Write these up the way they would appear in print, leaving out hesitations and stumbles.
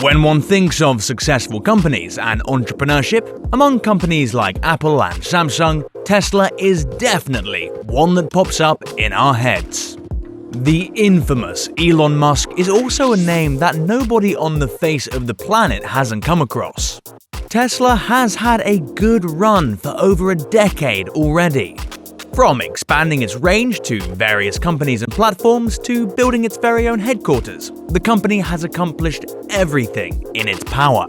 When one thinks of successful companies and entrepreneurship, among companies like Apple and Samsung, Tesla is definitely one that pops up in our heads. The infamous Elon Musk is also a name that nobody on the face of the planet hasn't come across. Tesla has had a good run for over a decade already. From expanding its range to various companies and platforms to building its very own headquarters, the company has accomplished everything in its power.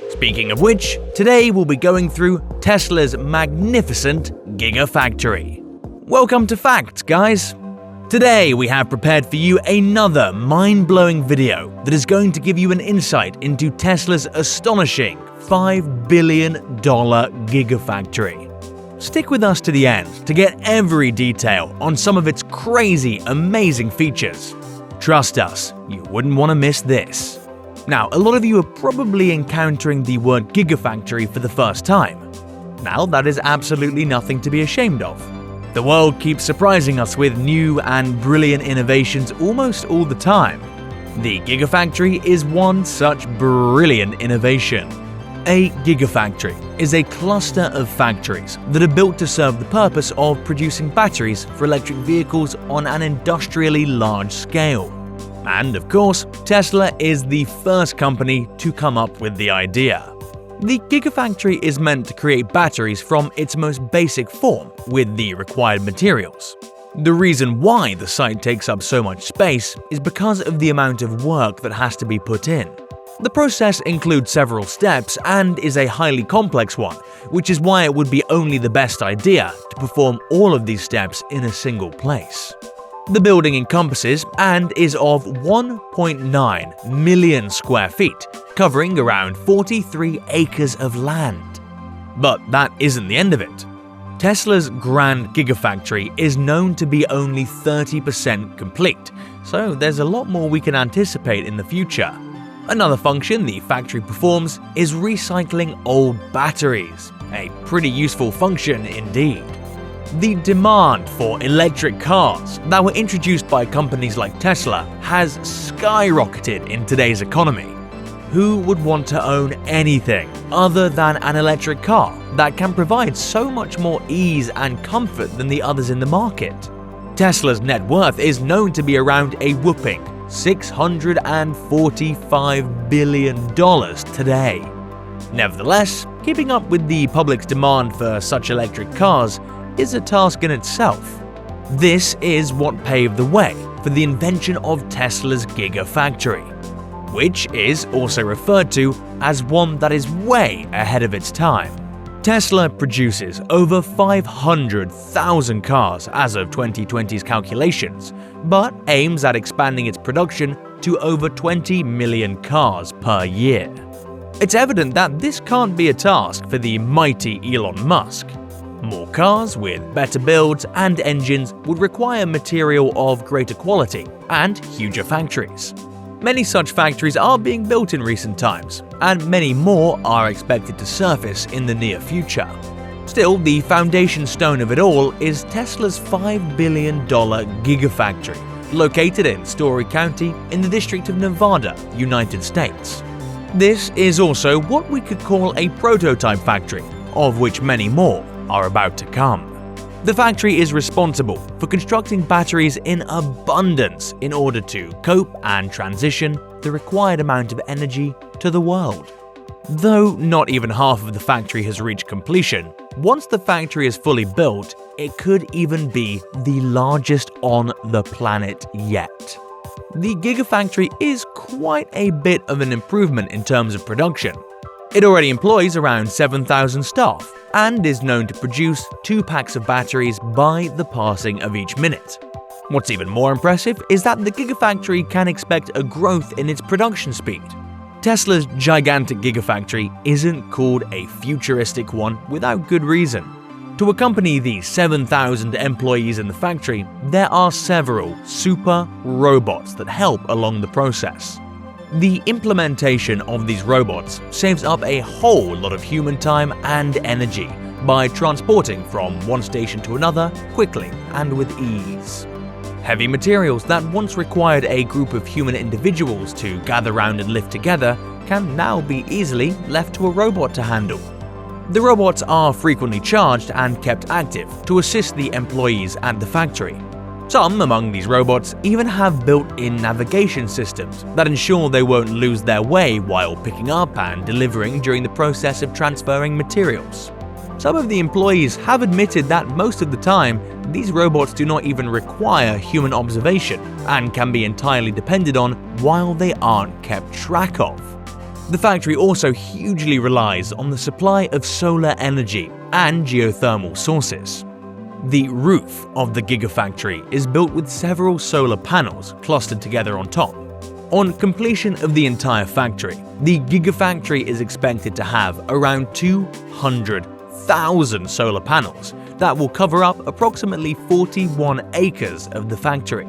Speaking of which, today we'll be going through Tesla's magnificent Gigafactory. Welcome to Facts, guys! Today we have prepared for you another mind-blowing video that is going to give you an insight into Tesla's astonishing $5 billion Gigafactory. Stick with us to the end to get every detail on some of its crazy, amazing features. Trust us, you wouldn't want to miss this. Now, a lot of you are probably encountering the word Gigafactory for the first time. Now, that is absolutely nothing to be ashamed of. The world keeps surprising us with new and brilliant innovations almost all the time. The Gigafactory is one such brilliant innovation. A gigafactory is a cluster of factories that are built to serve the purpose of producing batteries for electric vehicles on an industrially large scale. And of course, Tesla is the first company to come up with the idea. The Gigafactory is meant to create batteries from its most basic form with the required materials. The reason why the site takes up so much space is because of the amount of work that has to be put in. The process includes several steps and is a highly complex one, which is why it would be only the best idea to perform all of these steps in a single place. The building encompasses and is of 1.9 million square feet, covering around 43 acres of land. But that isn't the end of it. Tesla's Grand Gigafactory is known to be only 30% complete, so there's a lot more we can anticipate in the future. Another function the factory performs is recycling old batteries, a pretty useful function indeed. The demand for electric cars that were introduced by companies like Tesla has skyrocketed in today's economy. Who would want to own anything other than an electric car that can provide so much more ease and comfort than the others in the market? Tesla's net worth is known to be around a whopping $645 billion today. Nevertheless, keeping up with the public's demand for such electric cars is a task in itself. This is what paved the way for the invention of Tesla's Gigafactory, which is also referred to as one that is way ahead of its time. Tesla produces over 500,000 cars as of 2020's calculations, but aims at expanding its production to over 20 million cars per year. It's evident that this can't be a task for the mighty Elon Musk. More cars with better builds and engines would require material of greater quality and huger factories. Many such factories are being built in recent times, and many more are expected to surface in the near future. Still, the foundation stone of it all is Tesla's $5 billion Gigafactory, located in Storey County in the District of Nevada, United States. This is also what we could call a prototype factory, of which many more are about to come. The factory is responsible for constructing batteries in abundance in order to cope and transition the required amount of energy to the world. Though not even half of the factory has reached completion, once the factory is fully built, it could even be the largest on the planet yet. The Gigafactory is quite a bit of an improvement in terms of production. It already employs around 7,000 staff and is known to produce 2 packs of batteries by the passing of each minute. What's even more impressive is that the Gigafactory can expect a growth in its production speed. Tesla's gigantic Gigafactory isn't called a futuristic one without good reason. To accompany the 7,000 employees in the factory, there are several super robots that help along the process. The implementation of these robots saves up a whole lot of human time and energy by transporting from one station to another quickly and with ease. Heavy materials that once required a group of human individuals to gather round and lift together can now be easily left to a robot to handle. The robots are frequently charged and kept active to assist the employees at the factory. Some among these robots even have built-in navigation systems that ensure they won't lose their way while picking up and delivering during the process of transferring materials. Some of the employees have admitted that most of the time, these robots do not even require human observation and can be entirely depended on while they aren't kept track of. The factory also hugely relies on the supply of solar energy and geothermal sources. The roof of the Gigafactory is built with several solar panels clustered together on top. On completion of the entire factory, the Gigafactory is expected to have around 200,000 solar panels that will cover up approximately 41 acres of the factory.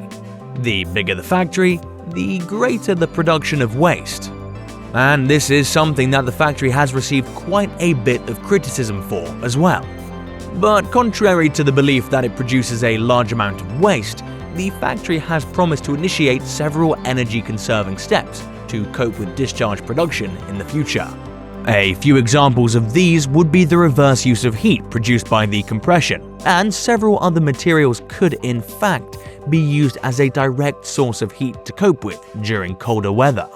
The bigger the factory, the greater the production of waste. And this is something that the factory has received quite a bit of criticism for as well. But contrary to the belief that it produces a large amount of waste, the factory has promised to initiate several energy-conserving steps to cope with discharge production in the future. A few examples of these would be the reverse use of heat produced by the compression, and several other materials could in fact be used as a direct source of heat to cope with during colder weather.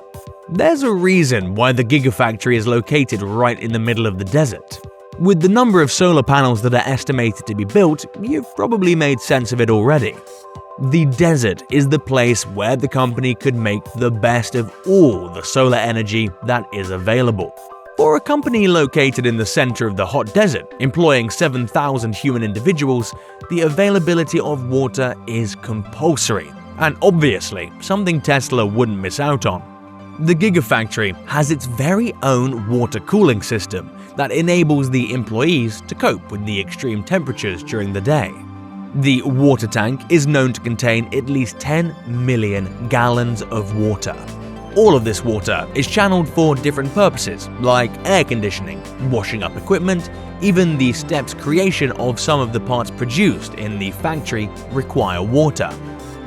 There's a reason why the Gigafactory is located right in the middle of the desert. With the number of solar panels that are estimated to be built, you've probably made sense of it already. The desert is the place where the company could make the best of all the solar energy that is available. For a company located in the center of the hot desert, employing 7,000 human individuals, the availability of water is compulsory, and obviously something Tesla wouldn't miss out on. The Gigafactory has its very own water cooling system that enables the employees to cope with the extreme temperatures during the day. The water tank is known to contain at least 10 million gallons of water. All of this water is channeled for different purposes, like air conditioning, washing up equipment, even the steps creation of some of the parts produced in the factory require water.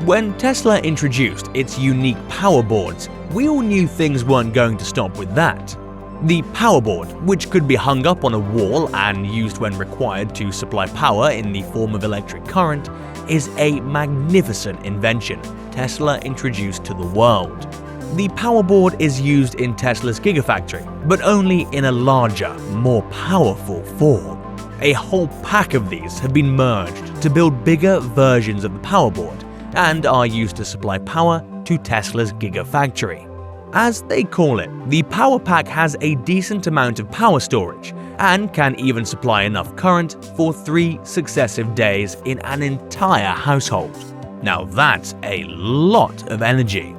When Tesla introduced its unique power boards, we all knew things weren't going to stop with that. The power board, which could be hung up on a wall and used when required to supply power in the form of electric current, is a magnificent invention Tesla introduced to the world. The power board is used in Tesla's Gigafactory, but only in a larger, more powerful form. A whole pack of these have been merged to build bigger versions of the power board and are used to supply power to Tesla's Gigafactory. As they call it, the power pack has a decent amount of power storage and can even supply enough current for 3 successive days in an entire household. Now that's a lot of energy.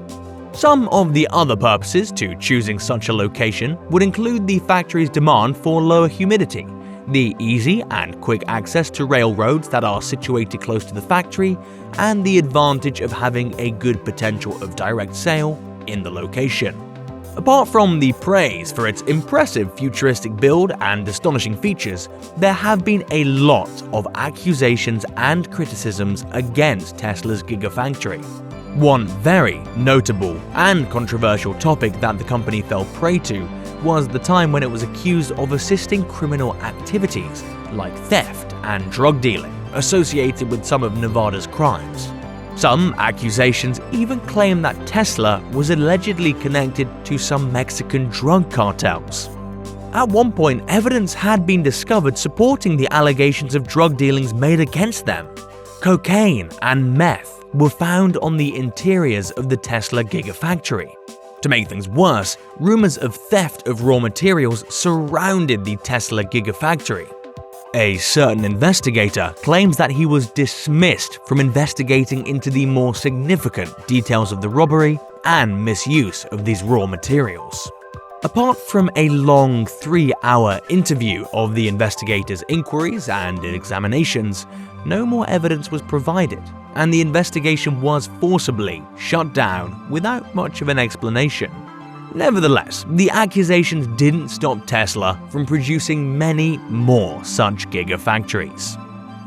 Some of the other purposes to choosing such a location would include the factory's demand for lower humidity, the easy and quick access to railroads that are situated close to the factory, and the advantage of having a good potential of direct sale in the location. Apart from the praise for its impressive futuristic build and astonishing features, there have been a lot of accusations and criticisms against Tesla's Gigafactory. One very notable and controversial topic that the company fell prey to was the time when it was accused of assisting criminal activities like theft and drug dealing associated with some of Nevada's crimes. Some accusations even claim that Tesla was allegedly connected to some Mexican drug cartels. At one point, evidence had been discovered supporting the allegations of drug dealings made against them. Cocaine and meth were found on the interiors of the Tesla Gigafactory. To make things worse, rumors of theft of raw materials surrounded the Tesla Gigafactory. A certain investigator claims that he was dismissed from investigating into the more significant details of the robbery and misuse of these raw materials. Apart from a long 3-hour interview of the investigator's inquiries and examinations, no more evidence was provided, and the investigation was forcibly shut down without much of an explanation. Nevertheless, the accusations didn't stop Tesla from producing many more such gigafactories.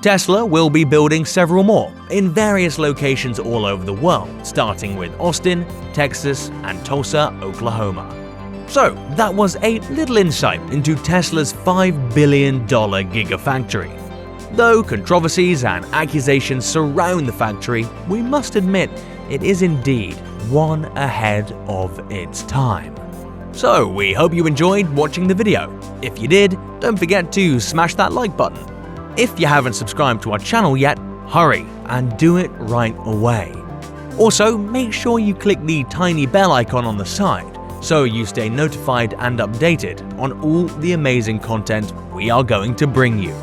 Tesla will be building several more in various locations all over the world, starting with Austin, Texas, and Tulsa, Oklahoma. So that was a little insight into Tesla's $5 billion Gigafactory. Though controversies and accusations surround the factory, we must admit it is indeed one ahead of its time. So we hope you enjoyed watching the video. If you did, don't forget to smash that like button. If you haven't subscribed to our channel yet, hurry and do it right away. Also, make sure you click the tiny bell icon on the side so you stay notified and updated on all the amazing content we are going to bring you.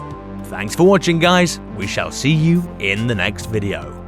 Thanks for watching, guys. We shall see you in the next video.